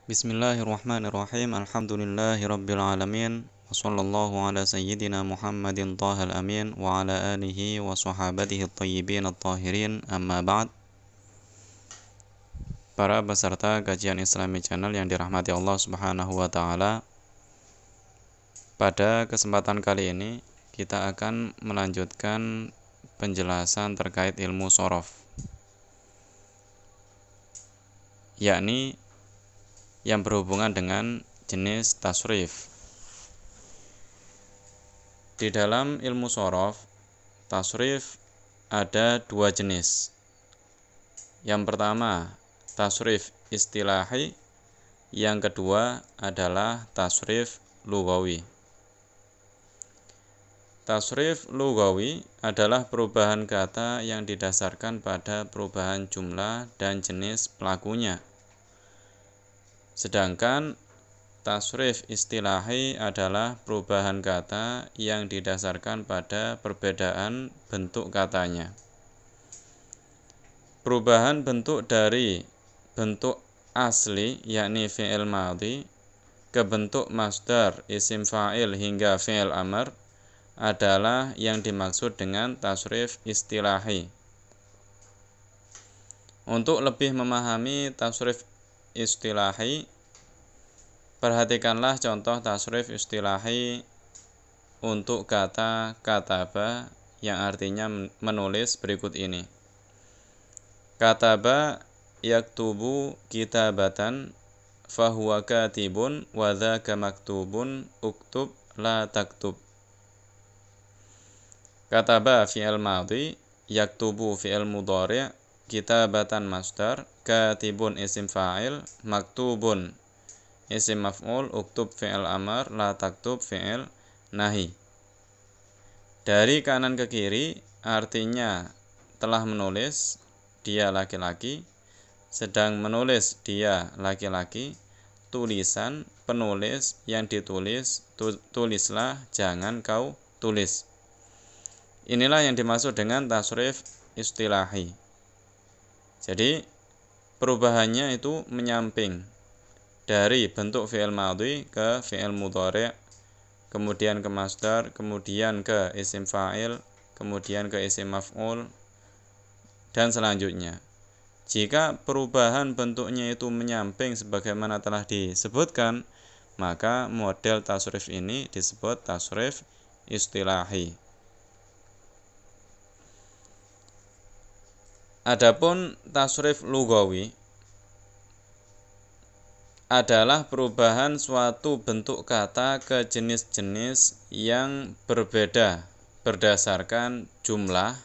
Bismillahirrahmanirrahim. Alhamdulillahirabbil alamin. Wassallallahu ala sayyidina Muhammadin thahal amin wa ala alihi wa sahabatihi at-tayyibin at-tahirin. Amma ba'd. Para peserta kajian Islami Channel yang dirahmati Allah Subhanahu wa taala. Pada kesempatan kali ini kita akan melanjutkan penjelasan terkait ilmu shorof, yakni yang berhubungan dengan jenis tasrif. Di dalam ilmu shorof, tasrif ada dua jenis. Yang pertama, tasrif istilahi. Yang kedua adalah tasrif lughawi. Tasrif lughawi adalah perubahan kata yang didasarkan pada perubahan jumlah dan jenis pelakunya. Sedangkan tasrif istilahi adalah perubahan kata yang didasarkan pada perbedaan bentuk katanya. Perubahan bentuk dari bentuk asli yakni fi'il madhi ke bentuk masdar, isim fa'il hingga fi'il amr adalah yang dimaksud dengan tasrif istilahi. Untuk lebih memahami tasrif istilahi, perhatikanlah contoh tasrif istilahi untuk kata kataba yang artinya menulis berikut ini. Kataba yaktubu kitabatan fahuwa katibun wa dzaka maktubun uktub la taktub. Kataba fi'il madhi, yaktubu fi'il mudhari', kitabatan masdar, katibun isim fa'il, maktubun isim maf'ul, uktub fi'il amar, la taktub fi'il nahi. Dari kanan ke kiri artinya telah menulis, dia laki-laki, sedang menulis, dia laki-laki, tulisan, penulis, yang ditulis, tulislah, jangan kau tulis. Inilah yang dimaksud dengan tasrif istilahi. Jadi perubahannya itu menyamping dari bentuk fi'il madhi ke fi'il mudhari', kemudian ke masdar, kemudian ke isim fa'il, kemudian ke isim maf'ul, dan selanjutnya. Jika perubahan bentuknya itu menyamping sebagaimana telah disebutkan, maka model tasrif ini disebut tasrif istilahi. Adapun tasrif lughawi adalah perubahan suatu bentuk kata ke jenis-jenis yang berbeda berdasarkan jumlah,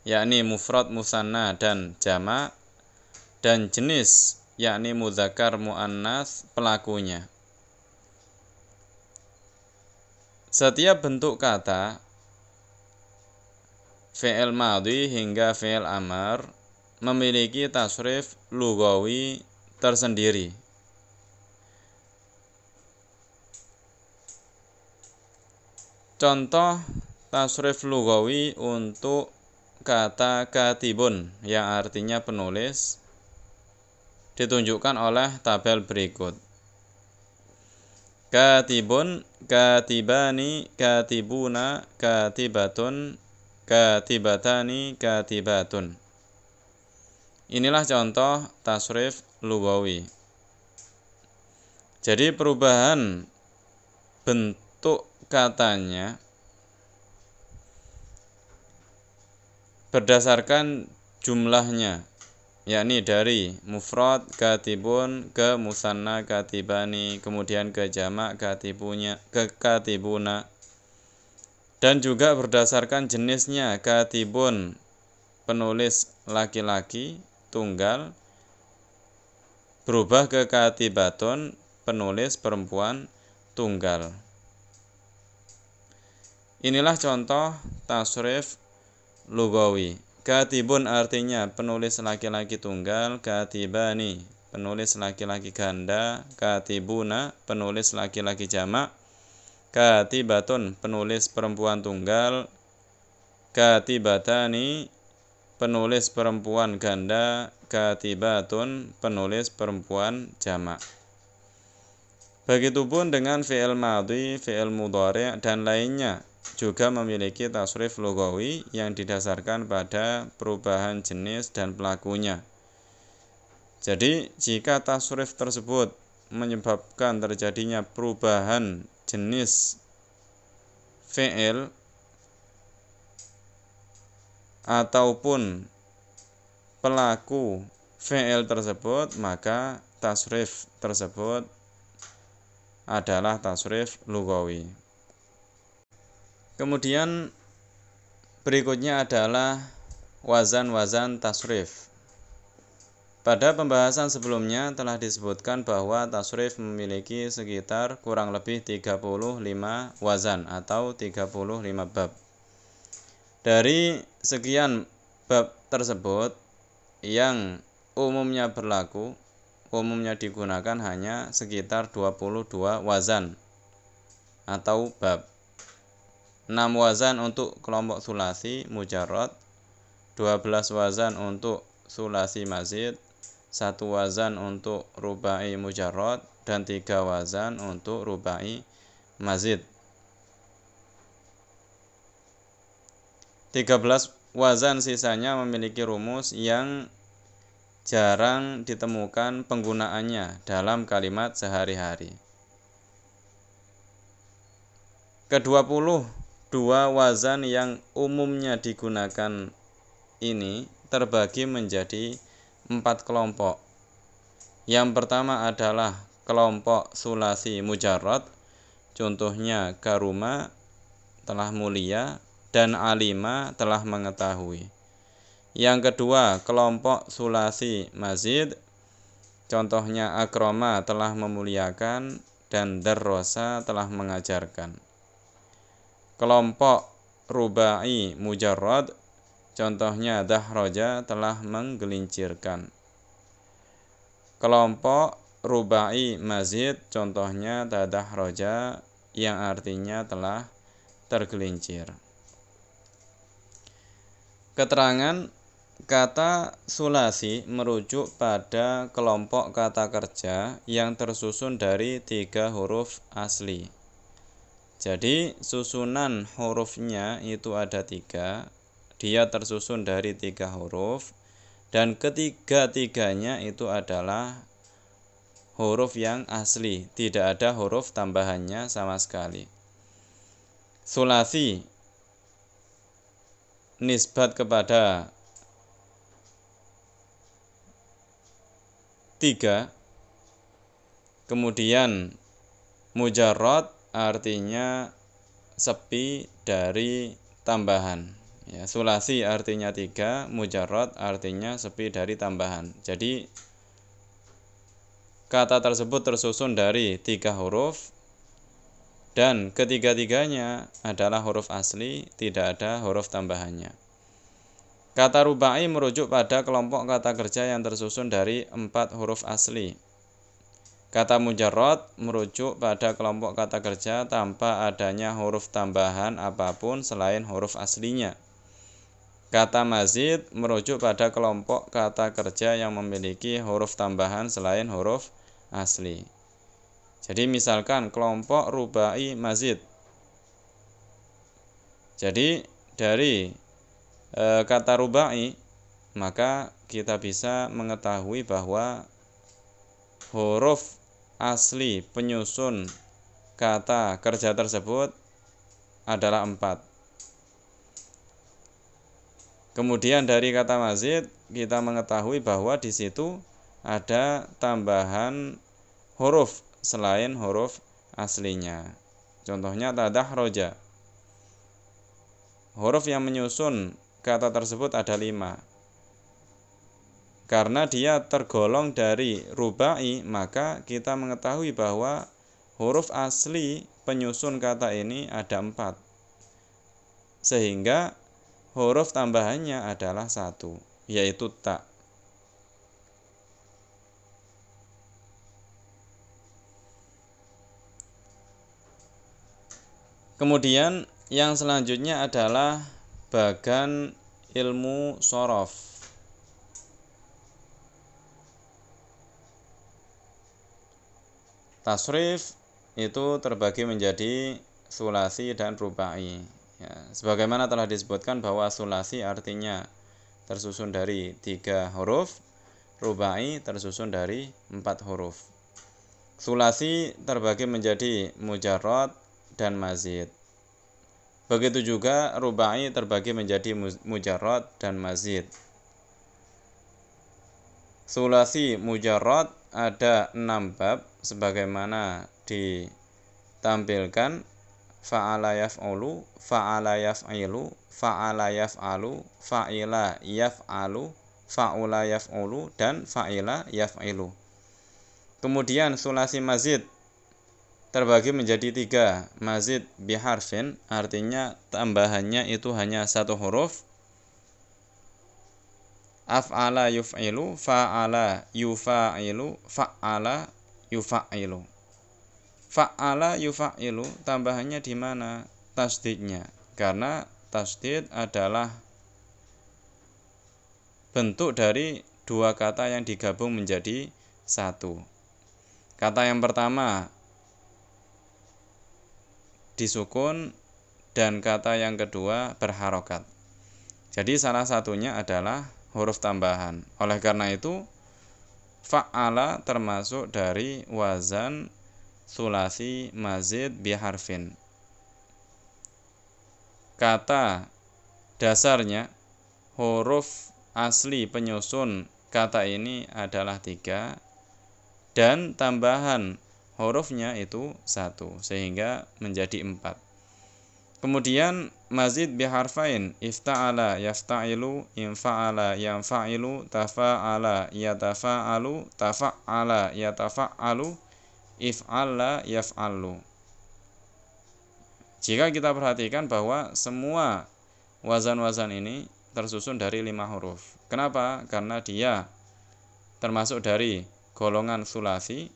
yakni mufrad, musanna, dan jamak, dan jenis, yakni mudzakkar, muannats, pelakunya. Setiap bentuk kata fi'il madhi hingga fi'il amr memiliki tasrif lughawi tersendiri. Contoh tasrif lughawi untuk kata katibun yang artinya penulis ditunjukkan oleh tabel berikut. Katibun, katibani, katibuna, katibatun, katibatani, katibatun. Inilah contoh tasrif lughawi. Jadi perubahan bentuk katanya berdasarkan jumlahnya, yakni dari mufrad katibun ke musanna katibani, kemudian ke jamak katibunya, ke katibuna, dan juga berdasarkan jenisnya, katibun penulis laki-laki tunggal berubah ke katibatun penulis perempuan tunggal. Inilah contoh tasrif lughawi. Katibun artinya penulis laki-laki tunggal, katibani penulis laki-laki ganda, katibuna penulis laki-laki jamak, katibatun penulis perempuan tunggal, katibatani penulis perempuan ganda, katibatun, penulis perempuan jamak. Begitupun dengan fi'il madhi, fi'il mudhari' dan lainnya juga memiliki tasrif lughawi yang didasarkan pada perubahan jenis dan pelakunya. Jadi, jika tasrif tersebut menyebabkan terjadinya perubahan jenis fi'il ataupun pelaku fi'il tersebut, maka tasrif tersebut adalah tasrif lughawi. Kemudian berikutnya adalah wazan-wazan tasrif. Pada pembahasan sebelumnya telah disebutkan bahwa tasrif memiliki sekitar kurang lebih 35 wazan atau 35 bab. Dari sekian bab tersebut yang umumnya digunakan hanya sekitar 22 wazan atau bab. 6 wazan untuk kelompok sulasi mujarrad, 12 wazan untuk sulasi mazid, 1 wazan untuk rubai mujarrad, dan 3 wazan untuk rubai mazid. 13 wazan sisanya memiliki rumus yang jarang ditemukan penggunaannya dalam kalimat sehari-hari. Ke-22 wazan yang umumnya digunakan ini terbagi menjadi 4 kelompok. Yang pertama adalah kelompok sulasi mujarrad, contohnya karuma, telah mulia, dan alima, telah mengetahui. Yang kedua, kelompok sulasi mazid, contohnya akroma, telah memuliakan, dan darrosa, telah mengajarkan. Kelompok rubai mujarrad, contohnya dahroja, telah menggelincirkan. Kelompok rubai mazid, contohnya tadahroja, yang artinya telah tergelincir. Keterangan kata sulasi merujuk pada kelompok kata kerja yang tersusun dari 3 huruf asli. Jadi susunan hurufnya itu ada 3. Dia tersusun dari 3 huruf, dan ketiga-tiganya itu adalah huruf yang asli, tidak ada huruf tambahannya sama sekali. Sulasi nisbat kepada 3, kemudian mujarrad artinya sepi dari tambahan. Ya, sulasi artinya 3, mujarrad artinya sepi dari tambahan. Jadi kata tersebut tersusun dari 3 huruf dan ketiga-tiganya adalah huruf asli, tidak ada huruf tambahannya. Kata rubai merujuk pada kelompok kata kerja yang tersusun dari 4 huruf asli. Kata mujarrad merujuk pada kelompok kata kerja tanpa adanya huruf tambahan apapun selain huruf aslinya. Kata mazid merujuk pada kelompok kata kerja yang memiliki huruf tambahan selain huruf asli. Jadi misalkan kelompok rubai mazid. Jadi dari kata rubai, maka kita bisa mengetahui bahwa huruf asli penyusun kata kerja tersebut adalah 4. Kemudian dari kata mazid kita mengetahui bahwa di situ ada tambahan huruf selain huruf aslinya. Contohnya tadahroja. Huruf yang menyusun kata tersebut ada 5. Karena dia tergolong dari rubai, maka kita mengetahui bahwa huruf asli penyusun kata ini ada 4. Sehingga huruf tambahannya adalah 1, yaitu ta. Kemudian yang selanjutnya adalah bagan ilmu shorof. Tasrif itu terbagi menjadi sulasi dan rubai. Ya, sebagaimana telah disebutkan bahwa sulasi artinya tersusun dari 3 huruf, rubai tersusun dari 4 huruf. Sulasi terbagi menjadi mujarrad dan mazid. Begitu juga rubai terbagi menjadi mujarrad dan mazid. Sulasi mujarrad ada 6 bab sebagaimana ditampilkan: fa'ala yaf'ulu, fa'ala yaf'ilu, fa'ala yaf'alu, fa'ila yaf'alu, fa'ula yaf'ulu, dan fa'ila yaf'ilu. Kemudian sulasi mazid terbagi menjadi 3. Mazid biharfin, artinya tambahannya itu hanya 1 huruf. Af'ala yuf'ilu, fa'ala yufa'ilu, fa'ala yufa'ilu. Fa'ala yufa'ilu tambahannya di mana? Tasdidnya. Karena tasdid adalah bentuk dari 2 kata yang digabung menjadi 1. Kata yang pertama disukun dan kata yang kedua berharokat. Jadi salah satunya adalah huruf tambahan. Oleh karena itu fa'ala termasuk dari wazan sulasi mazid biharfin. Kata dasarnya, huruf asli penyusun kata ini adalah 3 dan tambahan hurufnya itu 1 sehingga menjadi 4. Kemudian mazid biharfain, ifta'ala yafta'ilu, infa'ala yanfa'ilu, tafa'ala yatafa'alu, tafa'ala yatafa'alu, if'alla yaf'allu. Jika kita perhatikan bahwa semua wazan-wazan ini tersusun dari 5 huruf. Kenapa? Karena dia termasuk dari golongan sulasi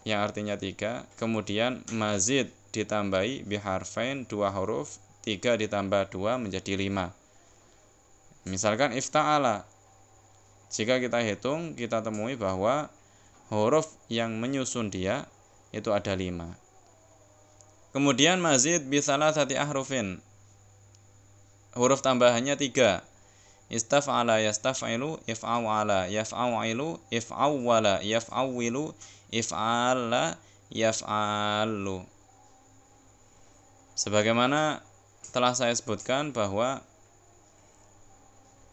yang artinya 3, kemudian mazid ditambahi biharfain 2 huruf, 3 ditambah 2 menjadi 5. Misalkan ifta'ala, jika kita hitung, kita temui bahwa huruf yang menyusun dia itu ada 5. Kemudian mazid bisalasati ahrufin, huruf tambahannya 3. Istaf'ala yastaf'ilu, if'aw'ala yaf'aw'ilu, if'awwala yaf'awwilu, if'alla yaf'allu. Sebagaimana telah saya sebutkan bahwa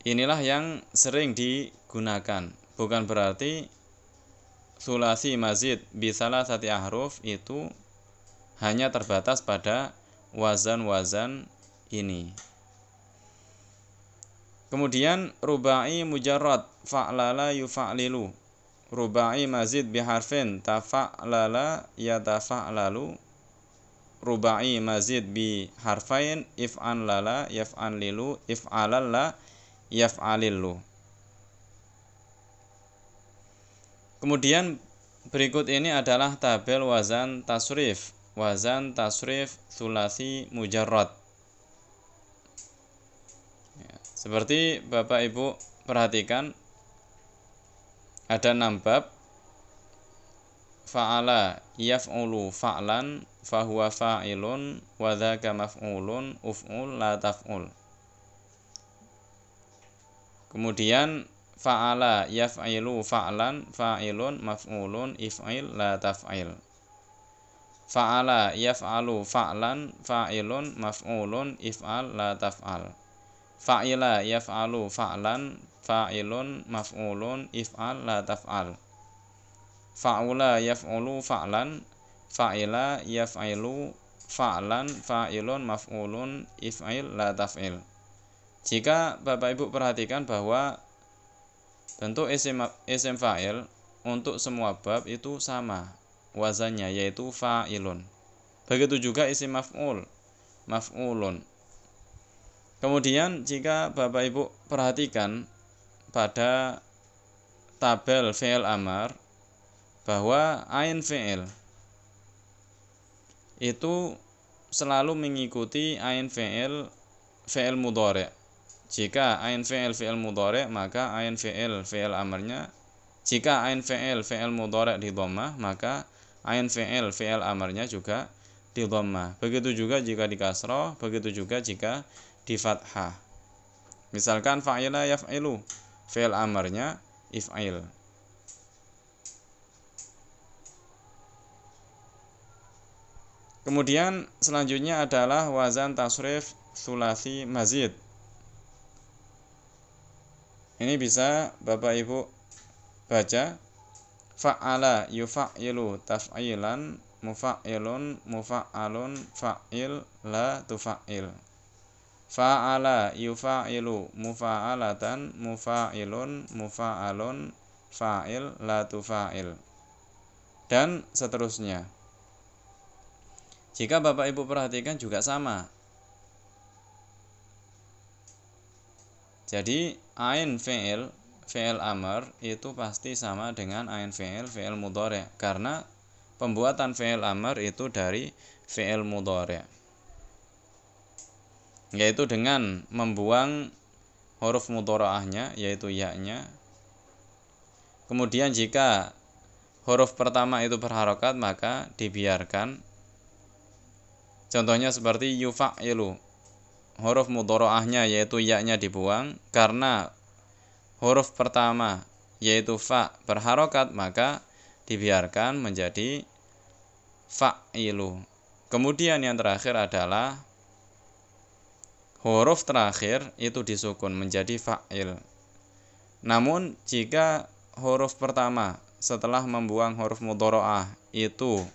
inilah yang sering digunakan. Bukan berarti sulasi mazid bisalasati ahruf itu hanya terbatas pada wazan-wazan ini. Kemudian rubai mujarrad, fa'lala yufa'lilu. Rubai mazid biharfin, tafa'lala yatafa'lalu. Rubai mazid bi harfain, if'an lala yaf'an lilu, if'alalla yaf'alillu. Kemudian berikut ini adalah tabel wazan tasrif. Wazan tasrif sulasi mujarrad. Ya, seperti Bapak Ibu perhatikan, ada 6 bab. Fa'ala yaf'ulu fa'lan, fahuwa fa'ilun, wa dzaka maf'ulun, uf'ul la taf'ul. Kemudian fa'ala yaf'ilu fa'lan, fa'ilun, maf'ulun, if'il la taf'il. Fa'ala yaf'alu fa'lan, fa'ilun, maf'ulun, if'al la taf'al. Fa'ila yaf'alu fa'lan, fa'ilun, maf'ulun, if'al la taf'al. Fa'ula yaf'ulu fa'lan, fa'ila yaf'ilu fa'lan, fa'ilun, maf'ulun, if'il la taf'il. Jika Bapak Ibu perhatikan bahwa bentuk isim fa'il untuk semua bab itu sama wazannya, yaitu fa'ilun. Begitu juga isim maf'ul, maf'ulun. Kemudian jika Bapak Ibu perhatikan pada tabel fi'il amar, bahwa ain fi'il itu selalu mengikuti ain fi'il mudhari'. Jika ain fi'il mudhari' maka ain fi'il amarnya. Jika ain fi'il mudhari' di dhammah maka ain fi'il amarnya juga di dhammah. Begitu juga jika di kasrah, begitu juga jika di fathah. Misalkan fa'ila yaf'ilu, fi'il amarnya if'il. Kemudian selanjutnya adalah wazan tasrif tsulasi mazid. Ini bisa Bapak Ibu baca fa'ala yuf'ilu taf'ilan mufa'ilun mufa'alun fa'il la tufa'il. Fa'ala yufa'ilu mufa'alatan mufa'ilun mufa'alun fa'il la tufa'il. Dan seterusnya. Jika Bapak Ibu perhatikan juga sama. Jadi ain fi'il amr itu pasti sama dengan ain fi'il mudhari' karena pembuatan fi'il amr itu dari fi'il mudhari', yaitu dengan membuang huruf mudhari'ahnya yaitu ya-nya. Kemudian jika huruf pertama itu berharokat maka dibiarkan. Contohnya seperti yufa'ilu, huruf mudhari'ahnya yaitu ya-nya dibuang, karena huruf pertama yaitu fa berharokat maka dibiarkan menjadi fa'ilu. Kemudian yang terakhir adalah huruf terakhir itu disukun menjadi fa'il. Namun jika huruf pertama setelah membuang huruf mudhari'ah itu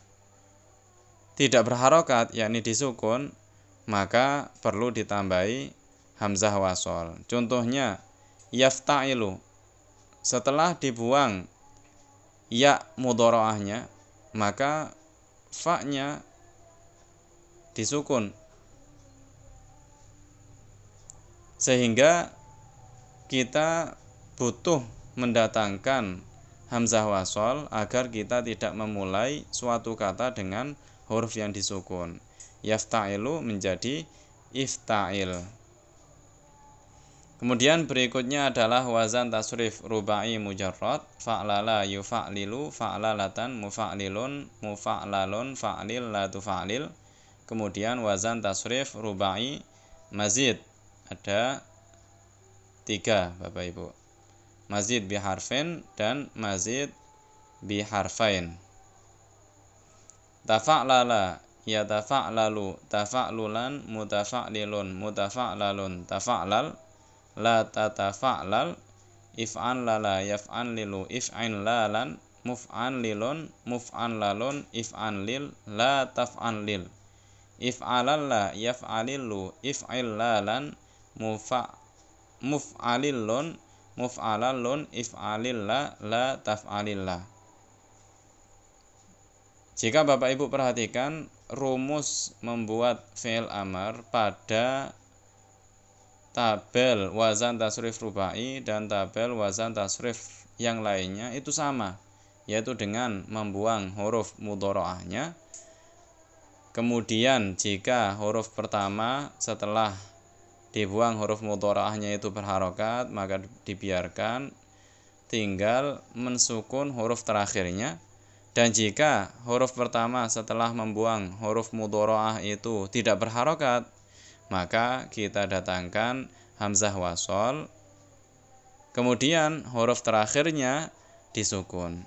tidak berharokat, yakni disukun, maka perlu ditambahi hamzah wasol. Contohnya yafta'ilu, setelah dibuang ya mudhari'ahnya maka fa-nya disukun, sehingga kita butuh mendatangkan hamzah wasol agar kita tidak memulai suatu kata dengan huruf yang disukun. Yafta'ilu menjadi ifta'il. Kemudian berikutnya adalah wazan tasrif rubai mujarrad. Fa'lala yufa'lilu fa'lalatan mufa'lilun mufa'lalun fa'lil la tufa'lil. Kemudian wazan tasrif rubai mazid. Ada 3 Bapak Ibu. Mazid biharfin dan mazid biharfain. Tafa'lala yatafa'lalu tafa'lulan mutafa'lilun mutafa'lalun tafa'lal la tatafa'lal if'an lala yaf'an lilu if'an lalan muf'an lilun muf'an lalun if'an lil la taf'an lil if'alalla yaf'alillu if'il lalan muf'alillun muf'alalun if'alilla la taf'alillah. Jika Bapak Ibu perhatikan rumus membuat fi'il amr pada tabel wazan tasrif rubai dan tabel wazan tasrif yang lainnya itu sama, yaitu dengan membuang huruf mudhari'ahnya. Kemudian jika huruf pertama setelah dibuang huruf mudhari'ahnya itu berharokat maka dibiarkan, tinggal mensukun huruf terakhirnya. Dan jika huruf pertama setelah membuang huruf mudhari'ah itu tidak berharokat, maka kita datangkan hamzah wasol, kemudian huruf terakhirnya disukun.